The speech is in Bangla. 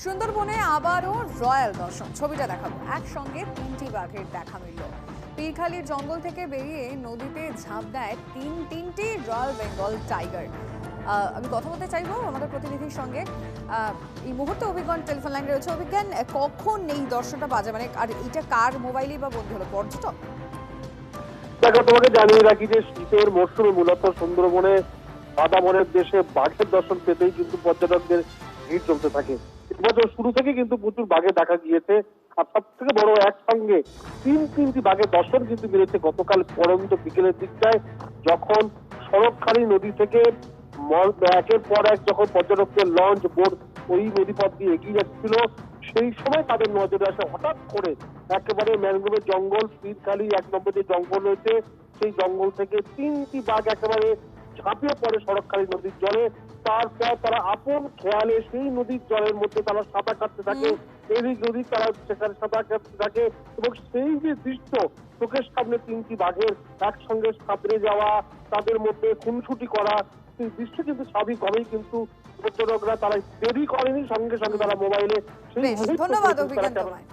সুন্দরবনে আবারও রয়্যাল দর্শন, ছবিটা দেখাবো। একসঙ্গে 3টি বাঘের দেখা মিলল। পীরখালির জঙ্গল থেকে বেরিয়ে নদীতে ঝাঁপ দেয় তিনটি রয়্যাল বেঙ্গল টাইগার। আমি কথা বলতে চাইবো আমাদের প্রতিনিধির সঙ্গে। এই মুহূর্তে অভিজ্ঞান টেলিফোন লাইনে রয়েছে। অভিজ্ঞান, কখন এই দর্শনটা বাজে, মানে আর এটা কার মোবাইলেই বা বন্ধ হলো? পর্যটক? দেখো, তোমাকে জানিয়ে রাখি যে শীতের মরশুমে মূলত সুন্দরবনে বাদাবনের দেশে বাঘের দর্শন পেতেই কিন্তু পর্যটকদের ভিড় জমতে থাকে। এবছর শুরু থেকে কিন্তু প্রচুর বাঘের দেখা গিয়েছে। আর সব থেকে বড়, একসঙ্গে তিনটি বাঘের দর্শন কিন্তু মিলেছে গতকাল পরন্ত বিকেলের দিকটায়, যখন শরৎখালী নদী থেকে একের পর এক যখন পর্যটকদের লঞ্চ বোট ওই নদীপথ দিয়ে এগিয়ে যাচ্ছিল, সেই সময় তাদের নজরে আসে হঠাৎ করে একেবারে ম্যানগ্রোভের জঙ্গল, পীরখালি 1 নম্বর যে জঙ্গল রয়েছে সেই জঙ্গল থেকে 3টি বাঘ একেবারে ঝাঁপিয়ে পড়ে শরৎখালী নদীর জলে। তারপর তারা আপন খেয়ালে সেই নদীর জলের মধ্যে তারা সাঁতার কাটতে থাকে, এদিক ওদিক তারা সেখানে সাঁতার কাটতে থাকে, এবং সেই যে দৃশ্য চোখের সামনে 3টি বাঘের একসঙ্গে সাঁতরে যাওয়া, তাদের মধ্যে খুনসুটি করা, সেই দৃশ্য কিন্তু স্বাভাবিকভাবেই কিন্তু পর্যটকরা তারা দেরি করেনি, সঙ্গে সঙ্গে তারা মোবাইলে সেই বেশ, ধন্যবাদ অভিজ্ঞান তোমায়।